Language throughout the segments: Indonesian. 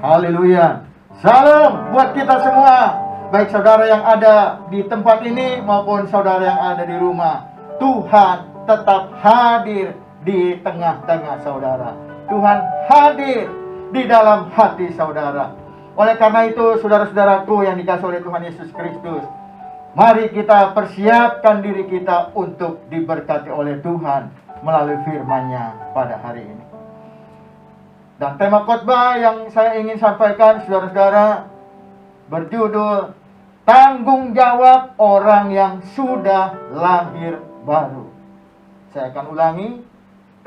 Haleluya. Salam buat kita semua, baik saudara yang ada di tempat ini maupun saudara yang ada di rumah. Tuhan tetap hadir di tengah-tengah saudara. Tuhan hadir di dalam hati saudara. Oleh karena itu, saudara-saudaraku yang dikasihi oleh Tuhan Yesus Kristus, mari kita persiapkan diri kita untuk diberkati oleh Tuhan melalui firman-Nya pada hari ini. Dan tema khotbah yang saya ingin sampaikan, saudara-saudara, berjudul Tanggung Jawab Orang yang Sudah Lahir Baru. Saya akan ulangi.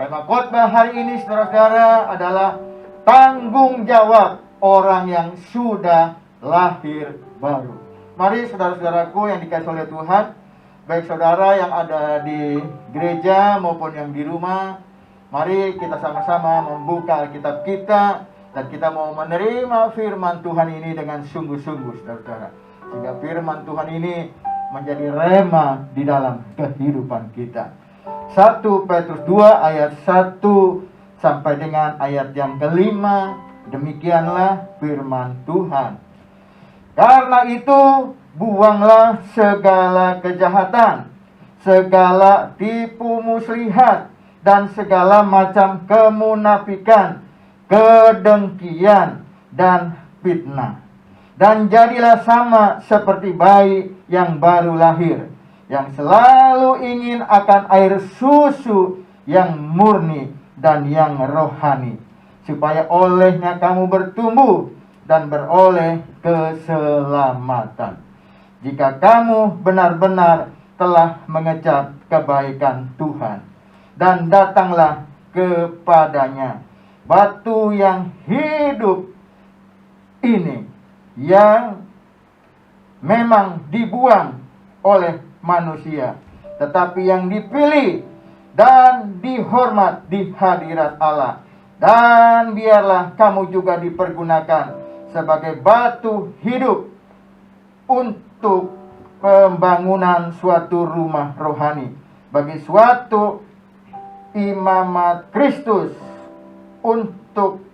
Tema khotbah hari ini, saudara-saudara, adalah tanggung jawab orang yang sudah lahir baru. Mari saudara-saudaraku yang dikasihi oleh Tuhan, baik saudara yang ada di gereja maupun yang di rumah, mari kita sama-sama membuka Alkitab kita dan kita mau menerima firman Tuhan ini dengan sungguh-sungguh, saudara-saudara. Sehingga firman Tuhan ini menjadi rema di dalam kehidupan kita. 1 Petrus 2 ayat 1 sampai dengan ayat yang kelima, demikianlah firman Tuhan. Karena itu, buanglah segala kejahatan, segala tipu muslihat, dan segala macam kemunafikan, kedengkian, dan fitnah. Dan jadilah sama seperti bayi yang baru lahir, yang selalu ingin akan air susu yang murni dan yang rohani, supaya olehnya kamu bertumbuh dan beroleh keselamatan, jika kamu benar-benar telah mengejar kebaikan Tuhan. Dan datanglah kepadanya batu yang hidup ini, yang memang dibuang oleh manusia, tetapi yang dipilih dan dihormat di hadirat Allah. Dan biarlah kamu juga dipergunakan sebagai batu hidup untuk pembangunan suatu rumah rohani, bagi suatu imamat Kristus, untuk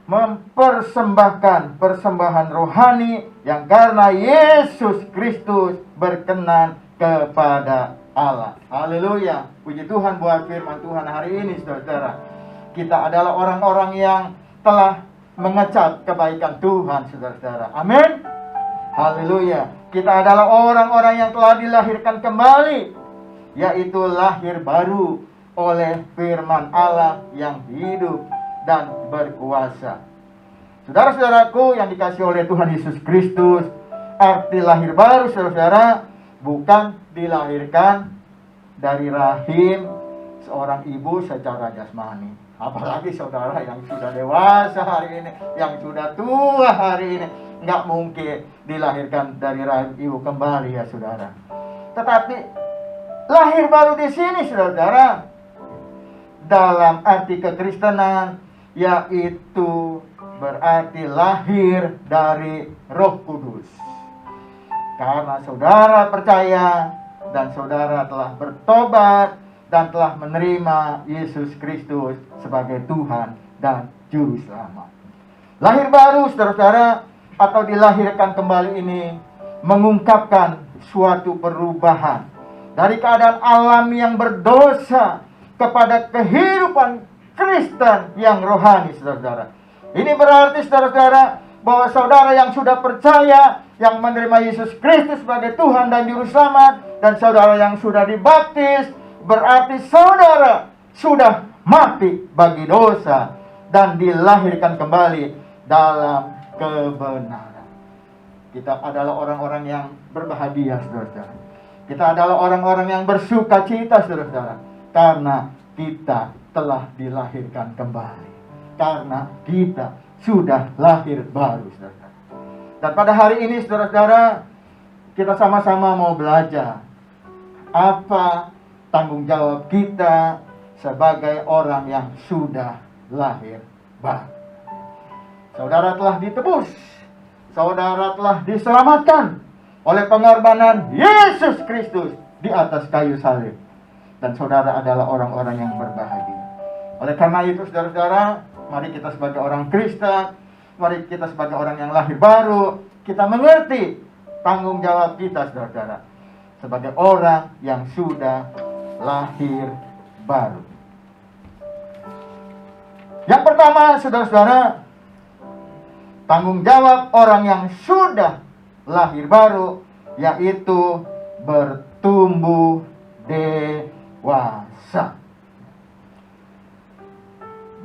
mempersembahkan persembahan rohani yang karena Yesus Kristus berkenan kepada Allah. Haleluya. Puji Tuhan buat firman Tuhan hari ini, saudara. Kita adalah orang-orang yang telah mengecap kebaikan Tuhan, saudara-saudara. Amin. Haleluya. Kita adalah orang-orang yang telah dilahirkan kembali, yaitu lahir baru oleh firman Allah yang hidup dan berkuasa. Saudara-saudaraku yang dikasihi oleh Tuhan Yesus Kristus, arti lahir baru, saudara-saudara, bukan dilahirkan dari rahim seorang ibu secara jasmani. Apalagi saudara yang sudah dewasa hari ini, yang sudah tua hari ini, nggak mungkin dilahirkan dari rahim ibu kembali, ya saudara. Tetapi lahir baru di sini, saudara, dalam arti kekristenan, yaitu berarti lahir dari Roh Kudus. Karena saudara percaya dan saudara telah bertobat dan telah menerima Yesus Kristus sebagai Tuhan dan Juru Selamat. Lahir baru, saudara-saudara, atau dilahirkan kembali ini mengungkapkan suatu perubahan dari keadaan alam yang berdosa kepada kehidupan Kristen yang rohani, saudara-saudara. Ini berarti, saudara-saudara, bahwa saudara yang sudah percaya, yang menerima Yesus Kristus sebagai Tuhan dan Juru Selamat, dan saudara yang sudah dibaptis, berarti saudara sudah mati bagi dosa dan dilahirkan kembali dalam kebenaran. Kita adalah orang-orang yang berbahagia, saudara-saudara. Kita adalah orang-orang yang bersuka cita, saudara-saudara, karena kita telah dilahirkan kembali, karena kita sudah lahir baru, saudara. Dan pada hari ini, saudara-saudara, kita sama-sama mau belajar apa tanggung jawab kita sebagai orang yang sudah lahir baru. Saudara telah ditebus, saudara telah diselamatkan oleh pengorbanan Yesus Kristus di atas kayu salib. Dan saudara adalah orang-orang yang berbahagia. Oleh karena itu, saudara-saudara, mari kita sebagai orang Kristen mari kita sebagai orang yang lahir baru, kita mengerti tanggung jawab kita, saudara-saudara, sebagai orang yang sudah lahir baru. Yang pertama, saudara-saudara, tanggung jawab orang yang sudah lahir baru yaitu bertumbuh dewasa.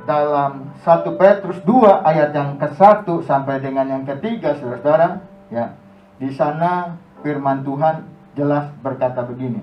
Dalam 1 Petrus 2 ayat yang ke-1 sampai dengan yang ke-3, saudara-saudara, ya, di sana firman Tuhan jelas berkata begini.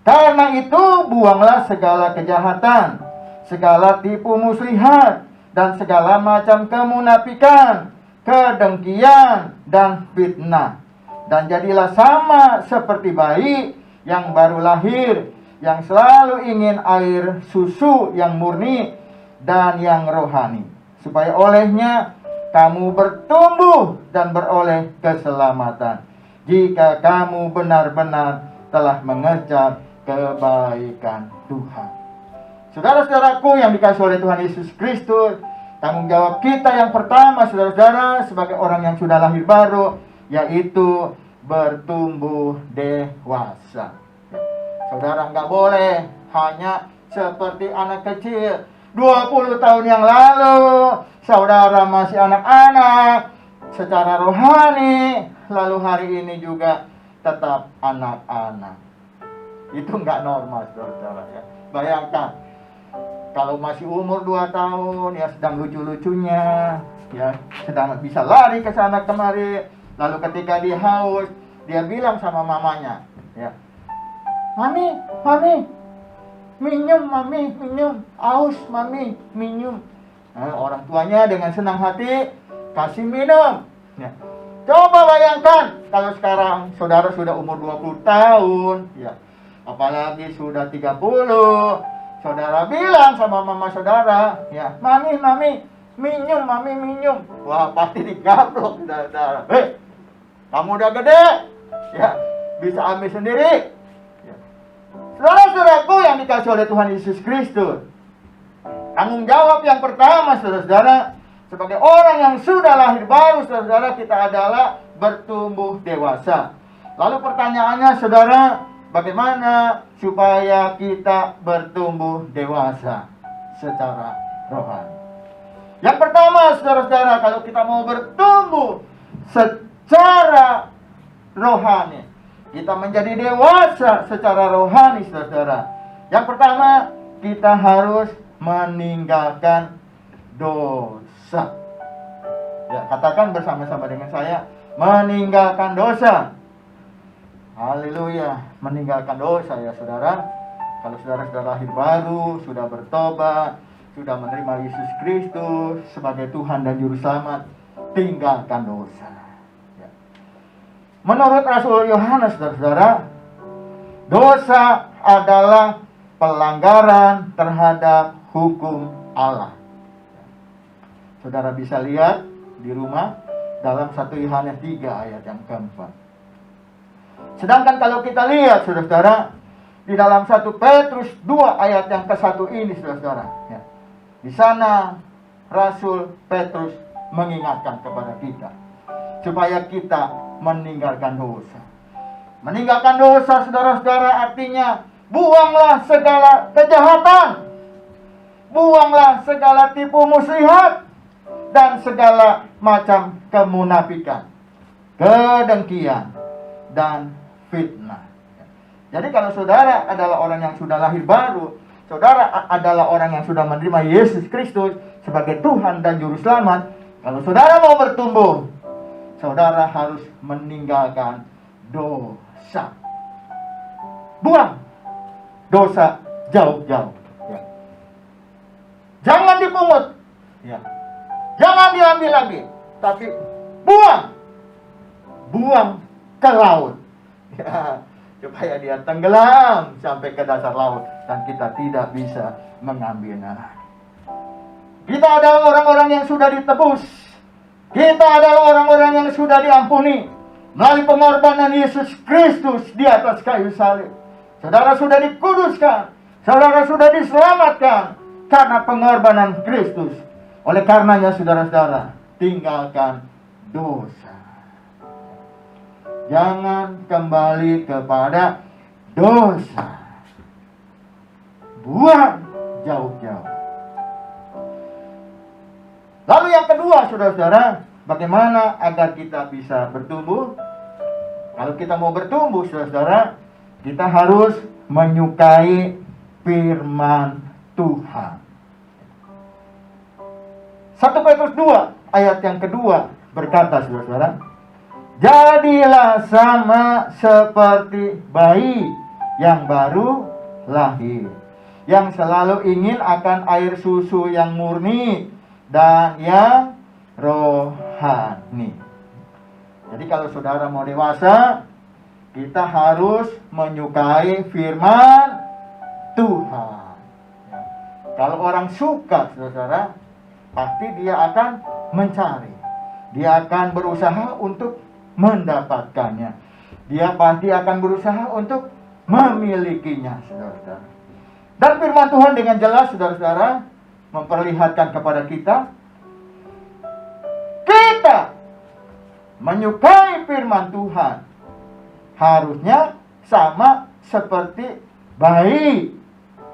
Karena itu buanglah segala kejahatan, segala tipu muslihat, dan segala macam kemunafikan, kedengkian, dan fitnah. Dan jadilah sama seperti bayi yang baru lahir, yang selalu ingin air susu yang murni dan yang rohani, supaya olehnya kamu bertumbuh dan beroleh keselamatan, jika kamu benar-benar telah mengejar kebaikan Tuhan. Saudara-saudaraku yang dikasihi oleh Tuhan Yesus Kristus, tanggung jawab kita yang pertama, saudara-saudara, sebagai orang yang sudah lahir baru, yaitu bertumbuh dewasa. Saudara nggak boleh hanya seperti anak kecil. 20 tahun yang lalu, saudara masih anak-anak secara rohani, lalu hari ini juga tetap anak-anak. Itu nggak normal, saudara-saudara, ya. Bayangkan, kalau masih umur 2 tahun, ya sedang lucu-lucunya, ya sedang bisa lari ke sana kemari. Lalu ketika dia haus, dia bilang sama mamanya, ya, Mami, minum, Mami, minum. Aus, Mami, minum. Nah, orang tuanya dengan senang hati kasih minum. Ya. Coba bayangkan kalau sekarang saudara sudah umur 20 tahun, ya, apalagi sudah 30, saudara bilang sama mama saudara, ya, Mami, minum, Mami, minum. Wah, pasti digaplok, saudara. Kamu udah gede, ya, bisa ambil sendiri. Saudara-saudaraku yang dikasihi oleh Tuhan Yesus Kristus, tanggung jawab yang pertama, saudara-saudara, sebagai orang yang sudah lahir baru, saudara-saudara, kita adalah bertumbuh dewasa. Lalu pertanyaannya, saudara, bagaimana supaya kita bertumbuh dewasa secara rohani? Yang pertama, saudara-saudara, kalau kita mau bertumbuh secara rohani, kita menjadi dewasa secara rohani, saudara. Yang pertama, kita harus meninggalkan dosa. Ya, katakan bersama-sama dengan saya, meninggalkan dosa. Haleluya, meninggalkan dosa, ya saudara. Kalau saudara sudah lahir baru, sudah bertobat, sudah menerima Yesus Kristus sebagai Tuhan dan Juru Selamat, tinggalkan dosa. Menurut Rasul Yohanes, saudara, dosa adalah pelanggaran terhadap hukum Allah. Saudara bisa lihat di rumah dalam 1 Yohanes 3 ayat yang keempat. Sedangkan kalau kita lihat, saudara, di dalam 1 Petrus 2 ayat yang ke-1 ini, saudara, ya, di sana Rasul Petrus mengingatkan kepada kita supaya kita meninggalkan dosa. Meninggalkan dosa, saudara-saudara, artinya buanglah segala kejahatan, buanglah segala tipu muslihat, dan segala macam kemunafikan, kedengkian, dan fitnah. Jadi kalau saudara adalah orang yang sudah lahir baru, saudara adalah orang yang sudah menerima Yesus Kristus sebagai Tuhan dan Juru Selamat, kalau saudara mau bertumbuh, saudara harus meninggalkan dosa. Buang dosa jauh-jauh. Ya. Jangan dipungut. Ya. Jangan diambil lagi. Tapi buang. Buang ke laut. Ya. Supaya dia tenggelam sampai ke dasar laut. Dan kita tidak bisa mengambilnya. Kita adalah orang-orang yang sudah ditebus. Kita adalah orang-orang yang sudah diampuni melalui pengorbanan Yesus Kristus di atas kayu salib. Saudara sudah dikuduskan, saudara sudah diselamatkan karena pengorbanan Kristus. Oleh karenanya, saudara-saudara, tinggalkan dosa. Jangan kembali kepada dosa. Buang jauh-jauh. Lalu yang kedua, saudara-saudara, bagaimana agar kita bisa bertumbuh? Kalau kita mau bertumbuh, saudara-saudara, kita harus menyukai firman Tuhan. 1 Petrus 2 ayat yang kedua berkata, saudara-saudara, jadilah sama seperti bayi yang baru lahir, yang selalu ingin akan air susu yang murni dan yang rohani. Jadi kalau saudara mau dewasa, kita harus menyukai firman Tuhan. Kalau orang suka, saudara, pasti dia akan mencari. Dia akan berusaha untuk mendapatkannya. Dia pasti akan berusaha untuk memilikinya, saudara-saudara. Dan firman Tuhan dengan jelas, saudara-saudara, memperlihatkan kepada kita menyukai firman Tuhan harusnya sama seperti bayi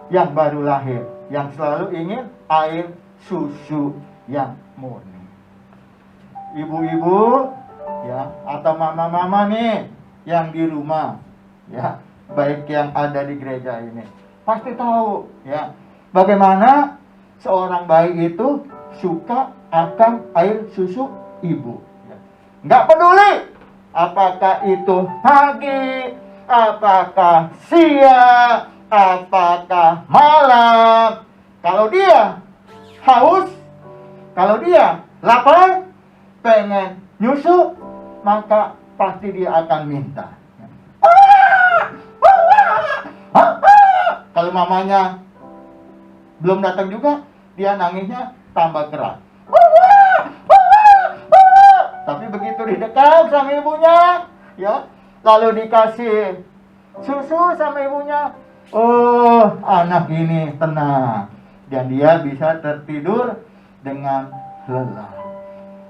yang baru lahir, yang selalu ingin air susu yang murni. Ibu-ibu ya, atau mama-mama nih yang di rumah ya, baik yang ada di gereja ini, pasti tahu ya bagaimana seorang bayi itu suka akan air susu ibu. Nggak peduli apakah itu pagi, apakah siang, apakah malam. Kalau dia haus, kalau dia lapar, pengen nyusu, maka pasti dia akan minta. Kalau mamanya belum datang juga, dia nangisnya tambah keras. Tapi begitu didekat sama ibunya, ya, lalu dikasih susu sama ibunya, oh, anak ini tenang dan dia bisa tertidur dengan lelah.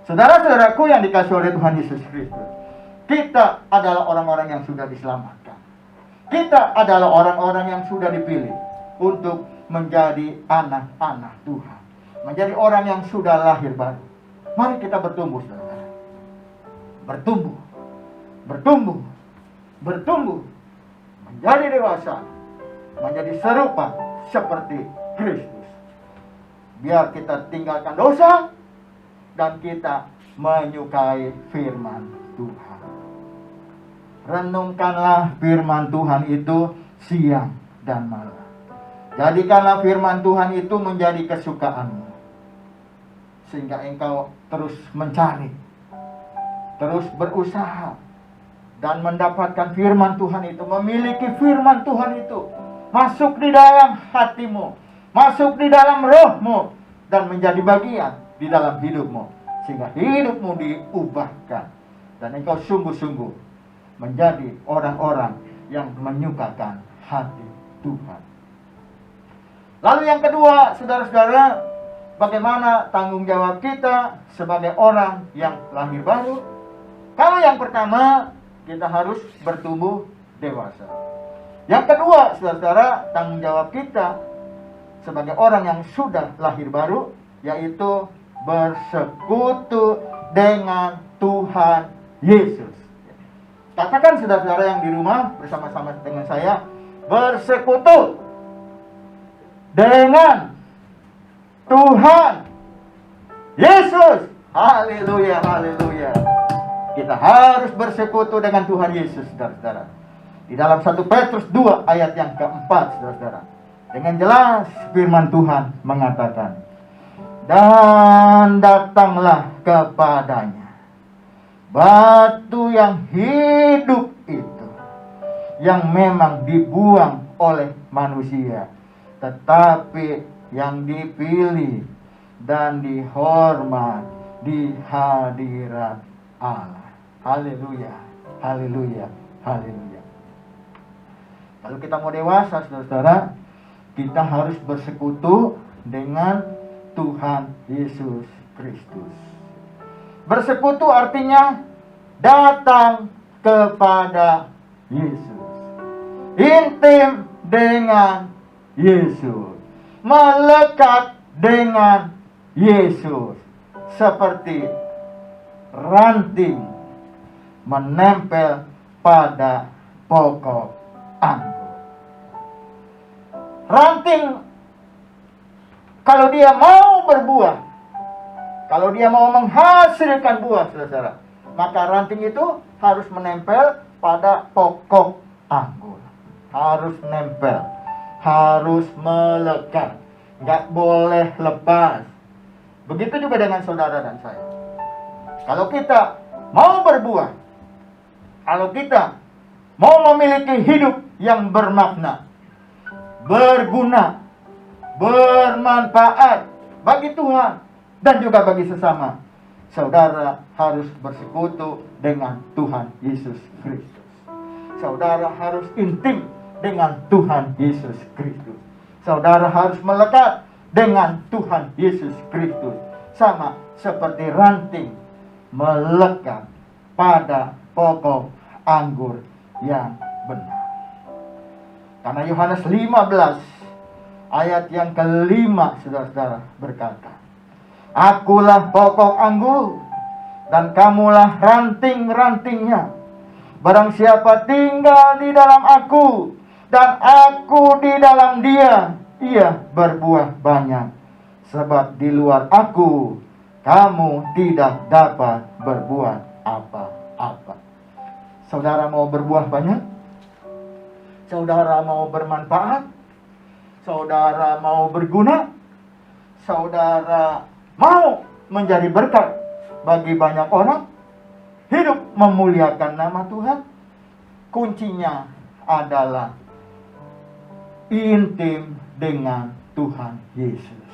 Saudara-saudaraku yang dikasihi oleh Tuhan Yesus Kristus, kita adalah orang-orang yang sudah diselamatkan. Kita adalah orang-orang yang sudah dipilih untuk menjadi anak-anak Tuhan, menjadi orang yang sudah lahir baru. Mari kita bertumbuh, saudara. Bertumbuh, menjadi dewasa, menjadi serupa seperti Kristus. Biar kita tinggalkan dosa dan kita menyukai firman Tuhan. Renungkanlah firman Tuhan itu siang dan malam. Jadikanlah firman Tuhan itu menjadi kesukaanmu, sehingga engkau terus mencari, terus berusaha dan mendapatkan firman Tuhan itu, memiliki firman Tuhan itu masuk di dalam hatimu, masuk di dalam rohmu, dan menjadi bagian di dalam hidupmu, sehingga hidupmu diubahkan dan engkau sungguh-sungguh menjadi orang-orang yang menyukakan hati Tuhan. Lalu yang kedua, saudara-saudara, bagaimana tanggung jawab kita sebagai orang yang lahir baru? Kalau yang pertama, kita harus bertumbuh dewasa. Yang kedua, saudara-saudara, tanggung jawab kita sebagai orang yang sudah lahir baru, yaitu bersekutu dengan Tuhan Yesus. Katakan, saudara-saudara yang di rumah bersama-sama dengan saya, bersekutu dengan Tuhan Yesus. Haleluya, haleluya. Kita harus bersekutu dengan Tuhan Yesus, saudara-saudara. Di dalam 1 Petrus 2 ayat yang keempat, saudara-saudara, dengan jelas firman Tuhan mengatakan, dan datanglah kepadanya batu yang hidup itu, yang memang dibuang oleh manusia, tetapi yang dipilih dan dihormat di hadirat Allah. Haleluya, haleluya, haleluya. Kalau kita mau dewasa, saudara-saudara, kita harus bersekutu dengan Tuhan Yesus Kristus. Bersekutu artinya datang kepada Yesus. Intim dengan Yesus. Melekat dengan Yesus. Seperti ranting menempel pada pokok anggur. Ranting kalau dia mau berbuah, kalau dia mau menghasilkan buah, saudara, maka ranting itu harus menempel pada pokok anggur. Harus nempel, harus melekat, nggak boleh lepas. Begitu juga dengan saudara dan saya. Kalau kita mau berbuah, kalau kita mau memiliki hidup yang bermakna, berguna, bermanfaat bagi Tuhan dan juga bagi sesama, saudara harus bersekutu dengan Tuhan Yesus Kristus. Saudara harus intim dengan Tuhan Yesus Kristus. Saudara harus melekat dengan Tuhan Yesus Kristus. Sama seperti ranting melekat pada pokok anggur yang benar. Karena Yohanes 15 ayat yang kelima, saudara-saudara, berkata, Akulah pokok anggur dan kamulah ranting-rantingnya. Barang siapa tinggal di dalam aku dan aku di dalam dia, ia berbuah banyak. Sebab di luar aku kamu tidak dapat berbuat apa-apa. Saudara mau berbuah banyak? Saudara mau bermanfaat? Saudara mau berguna? Saudara mau menjadi berkat bagi banyak orang? Hidup memuliakan nama Tuhan? Kuncinya adalah intim dengan Tuhan Yesus.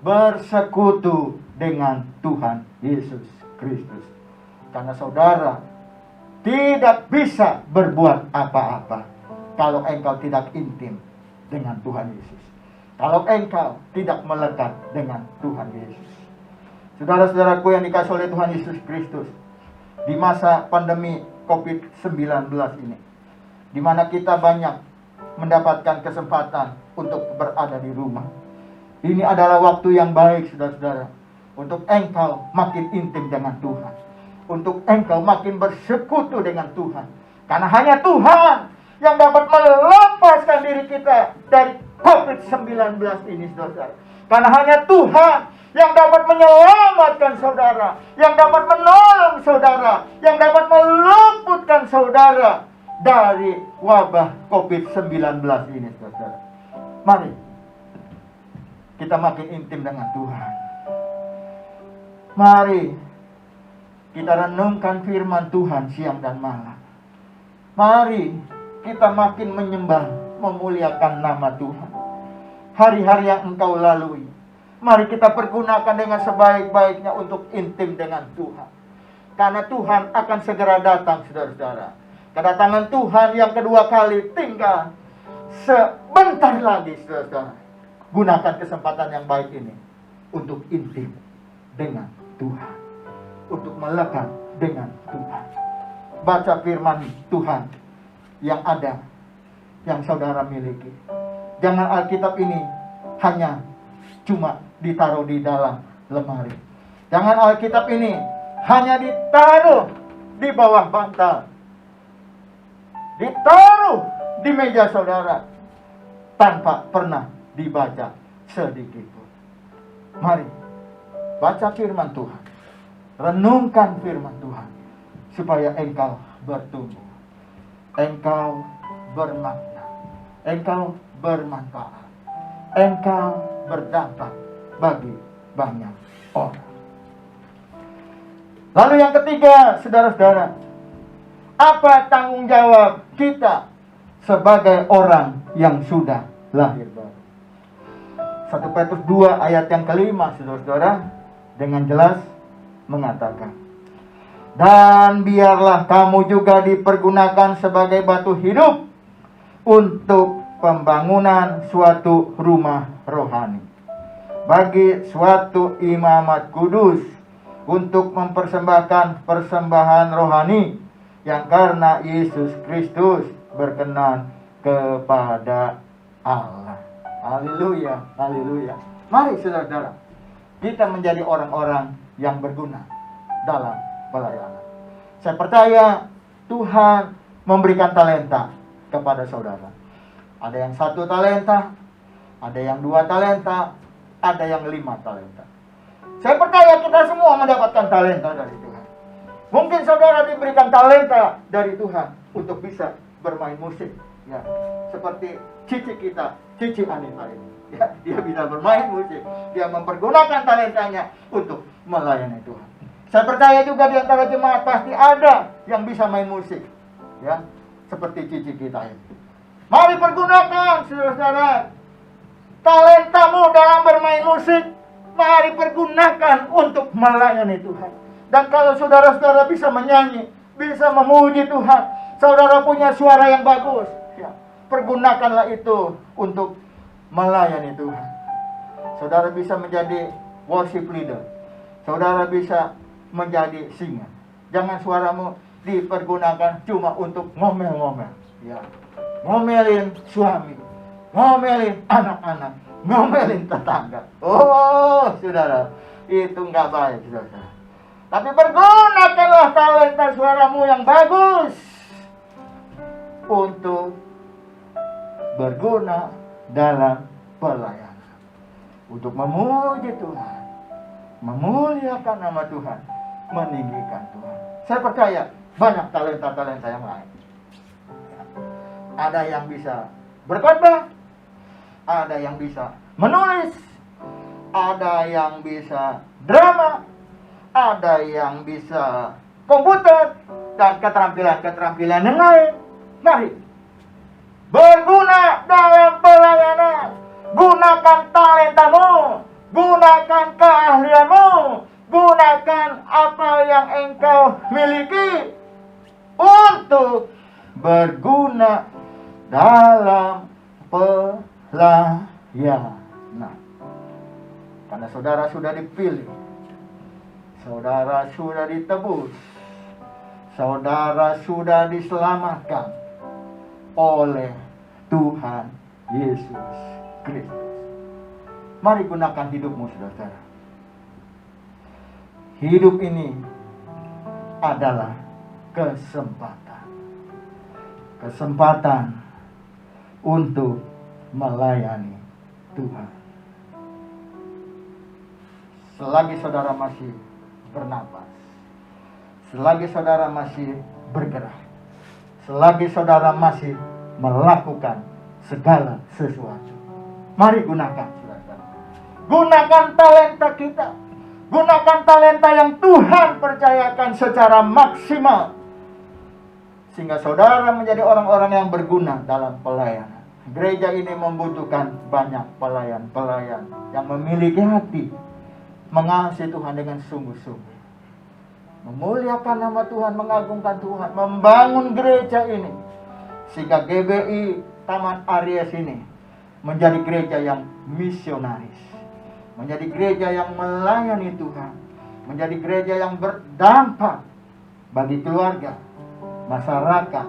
Bersekutu dengan Tuhan Yesus Kristus. Karena saudara tidak bisa berbuat apa-apa kalau engkau tidak intim dengan Tuhan Yesus. Kalau engkau tidak melekat dengan Tuhan Yesus. Saudara-saudaraku yang dikasihi oleh Tuhan Yesus Kristus, di masa pandemi COVID-19 ini, di mana kita banyak mendapatkan kesempatan untuk berada di rumah, ini adalah waktu yang baik, saudara-saudara, untuk engkau makin intim dengan Tuhan, untuk engkau makin bersekutu dengan Tuhan. Karena hanya Tuhan yang dapat melepaskan diri kita dari COVID-19 ini, saudara. Karena hanya Tuhan yang dapat menyelamatkan saudara, yang dapat menolong saudara, yang dapat meluputkan saudara dari wabah COVID-19 ini, saudara. Mari kita makin intim dengan Tuhan. Mari kita renungkan firman Tuhan siang dan malam. Mari kita makin menyembah, memuliakan nama Tuhan. Hari-hari yang engkau lalui, mari kita pergunakan dengan sebaik-baiknya untuk intim dengan Tuhan. Karena Tuhan akan segera datang, saudara-saudara. Kedatangan Tuhan yang kedua kali tinggal sebentar lagi, saudara-saudara. Gunakan kesempatan yang baik ini untuk intim dengan Tuhan, untuk melekat dengan Tuhan. Baca firman Tuhan yang ada, yang saudara miliki. Jangan Alkitab ini hanya cuma ditaruh di dalam lemari. Jangan Alkitab ini hanya ditaruh di bawah bantal, ditaruh di meja saudara, tanpa pernah dibaca sedikit pun. Mari baca firman Tuhan, renungkan firman Tuhan, supaya engkau bertumbuh, engkau bermakna, engkau bermanfaat, engkau berdampak bagi banyak orang. Lalu yang ketiga, saudara-saudara, apa tanggung jawab kita sebagai orang yang sudah lahir baru? 1 Petrus 2 ayat yang kelima, saudara-saudara, dengan jelas mengatakan, dan biarlah kamu juga dipergunakan sebagai batu hidup untuk pembangunan suatu rumah rohani, bagi suatu imamat kudus, untuk mempersembahkan persembahan rohani yang karena Yesus Kristus berkenan kepada Allah. Haleluya, haleluya. Mari saudara-saudara, kita menjadi orang-orang yang berguna dalam pelayanan. Saya percaya Tuhan memberikan talenta kepada saudara. Ada yang 1 talenta, ada yang 2 talenta, ada yang 5 talenta. Saya percaya kita semua mendapatkan talenta dari Tuhan. Mungkin saudara diberikan talenta dari Tuhan untuk bisa bermain musik, ya, seperti cici kita, Cici Anita ini. Ya, dia bisa bermain musik, dia mempergunakan talentanya untuk melayani Tuhan. Saya percaya juga di antara jemaat pasti ada yang bisa main musik, ya, seperti cici kita ini. Mari pergunakan, saudara-saudara, talentamu dalam bermain musik. Mari pergunakan untuk melayani Tuhan. Dan kalau saudara-saudara bisa menyanyi, bisa memuji Tuhan, saudara punya suara yang bagus, ya, pergunakanlah itu untuk melayani Tuhan. Saudara bisa menjadi worship leader. Saudara bisa menjadi singer. Jangan suaramu dipergunakan cuma untuk ngomel-ngomel, ya. Ngomelin suami, ngomelin anak-anak, ngomelin tetangga. Oh, saudara, itu nggak baik, saudara. Tapi pergunakanlah talenta suaramu yang bagus untuk berguna dalam pelayanan, untuk memuji Tuhan, memuliakan nama Tuhan, meninggikan Tuhan. Saya percaya banyak talenta-talenta yang lain. Ada yang bisa berkhotbah, ada yang bisa menulis, ada yang bisa drama, ada yang bisa komputer, dan keterampilan-keterampilan yang lain. Mari berguna dalam pelayanan. Gunakan talentamu, gunakan keahlianmu, gunakan apa yang engkau miliki untuk berguna dalam pelayanan. Karena saudara sudah dipilih, saudara sudah ditebus, saudara sudah diselamatkan oleh Tuhan Yesus Kristus. Mari gunakan hidupmu, saudara. Hidup ini adalah kesempatan. Kesempatan untuk melayani Tuhan. Selagi saudara masih bernapas, selagi saudara masih bergerak, selagi saudara masih melakukan segala sesuatu, mari gunakan, saudara. Gunakan talenta kita. Gunakan talenta yang Tuhan percayakan secara maksimal, sehingga saudara menjadi orang-orang yang berguna dalam pelayanan. Gereja ini membutuhkan banyak pelayan-pelayan yang memiliki hati mengasihi Tuhan dengan sungguh-sungguh, memuliakan nama Tuhan, mengagungkan Tuhan, membangun gereja ini, sehingga GBI Taman Aries ini menjadi gereja yang misionaris, menjadi gereja yang melayani Tuhan, menjadi gereja yang berdampak bagi keluarga, masyarakat,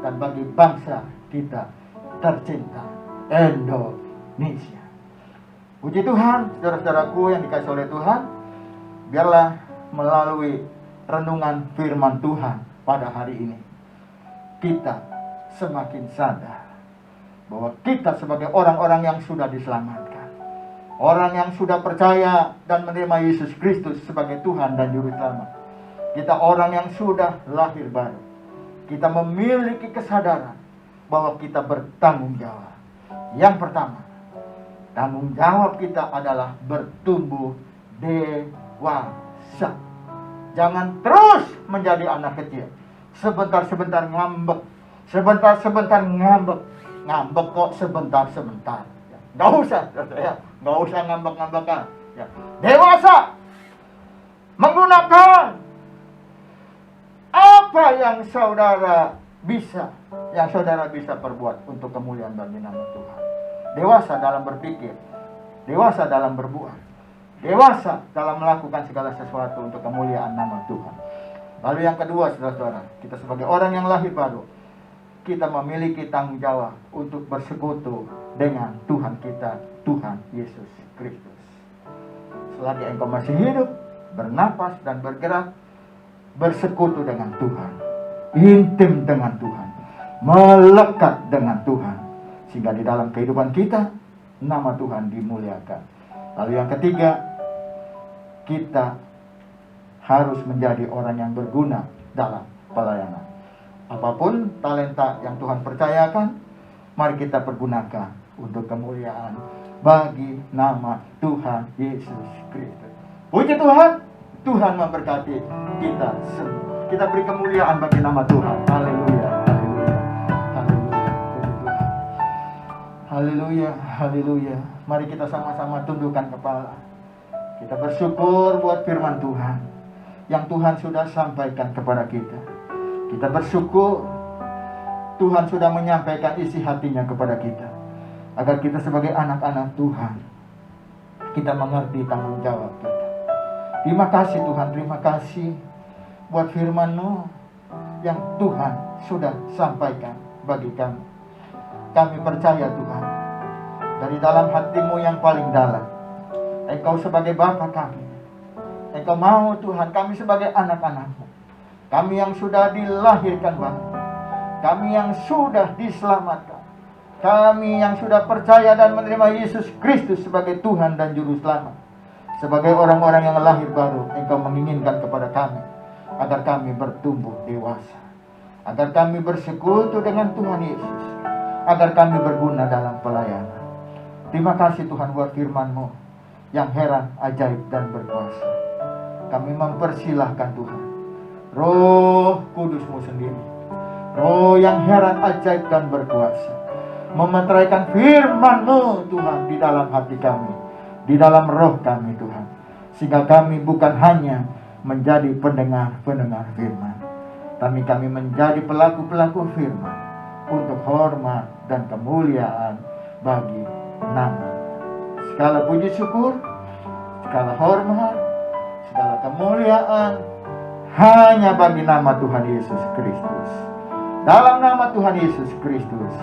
dan bagi bangsa kita tercinta, Indonesia. Puji Tuhan, saudara-saudaraku yang dikasihi oleh Tuhan, biarlah melalui renungan firman Tuhan pada hari ini, kita semakin sadar bahwa kita sebagai orang-orang yang sudah diselamatkan, orang yang sudah percaya dan menerima Yesus Kristus sebagai Tuhan dan Juru Selamat. Kita orang yang sudah lahir baru. Kita memiliki kesadaran bahwa kita bertanggung jawab. Yang pertama, tanggung jawab kita adalah bertumbuh dewasa. Jangan terus menjadi anak kecil. Sebentar-sebentar ngambek. Sebentar-sebentar ngambek. Ngambek kok sebentar-sebentar. Gak usah, ya. Gak usah ngambek-ngambekan. Ya. Dewasa. Menggunakan apa yang saudara bisa perbuat untuk kemuliaan bagi nama Tuhan. Dewasa dalam berpikir, dewasa dalam berbuat, dewasa dalam melakukan segala sesuatu untuk kemuliaan nama Tuhan. Lalu yang kedua, saudara-saudara, kita sebagai orang yang lahir baru, kita memiliki tanggung jawab untuk bersekutu dengan Tuhan kita, Tuhan Yesus Kristus. Selagi engkau masih hidup, bernapas dan bergerak, bersekutu dengan Tuhan, intim dengan Tuhan, melekat dengan Tuhan, sehingga di dalam kehidupan kita nama Tuhan dimuliakan. Lalu yang ketiga, kita harus menjadi orang yang berguna dalam pelayanan. Apapun talenta yang Tuhan percayakan, mari kita pergunakan untuk kemuliaan bagi nama Tuhan Yesus Kristus. Puji Tuhan, Tuhan memberkati kita semua. Kita beri kemuliaan bagi nama Tuhan. Haleluya, haleluya, haleluya. Puji Tuhan. Haleluya, haleluya. Mari kita sama-sama tundukkan kepala. Kita bersyukur buat firman Tuhan yang Tuhan sudah sampaikan kepada kita. Kita bersyukur Tuhan sudah menyampaikan isi hatinya kepada kita, agar kita sebagai anak-anak Tuhan, kita mengerti tanggung jawab kita. Terima kasih Tuhan, terima kasih buat firman-Mu yang Tuhan sudah sampaikan bagi kami. Kami percaya Tuhan, dari dalam hati-Mu yang paling dalam, Engkau sebagai Bapa kami, Engkau mau Tuhan kami sebagai anak-anak-Mu, kami yang sudah dilahirkan baru, kami yang sudah diselamatkan, kami yang sudah percaya dan menerima Yesus Kristus sebagai Tuhan dan Juru Selamat, sebagai orang-orang yang lahir baru, Engkau menginginkan kepada kami agar kami bertumbuh dewasa, agar kami bersekutu dengan Tuhan Yesus, agar kami berguna dalam pelayanan. Terima kasih Tuhan buat firman-Mu yang heran, ajaib, dan berkuasa. Kami mempersilahkan Tuhan, Roh Kudus-Mu sendiri, Roh yang heran, ajaib, dan berkuasa, memeteraikan firman-Mu Tuhan di dalam hati kami, di dalam roh kami Tuhan, sehingga kami bukan hanya menjadi pendengar-pendengar firman, tapi kami menjadi pelaku-pelaku firman untuk hormat dan kemuliaan bagi nama. Segala puji syukur, segala hormat, segala kemuliaan hanya bagi nama Tuhan Yesus Kristus. Dalam nama Tuhan Yesus Kristus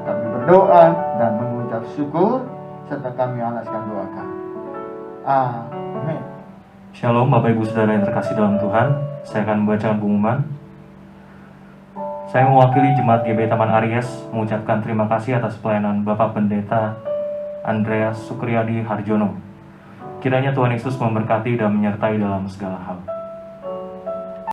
kami berdoa dan mengucap syukur, serta kami alaskan doa kami. Amin. Shalom Bapak Ibu Saudara yang terkasih dalam Tuhan. Saya akan membacakan pengumuman. Saya mewakili Jemaat GB Taman Aries mengucapkan terima kasih atas pelayanan Bapak Pendeta Andreas Sukriyadi Harjono. Kiranya Tuhan Yesus memberkati dan menyertai dalam segala hal.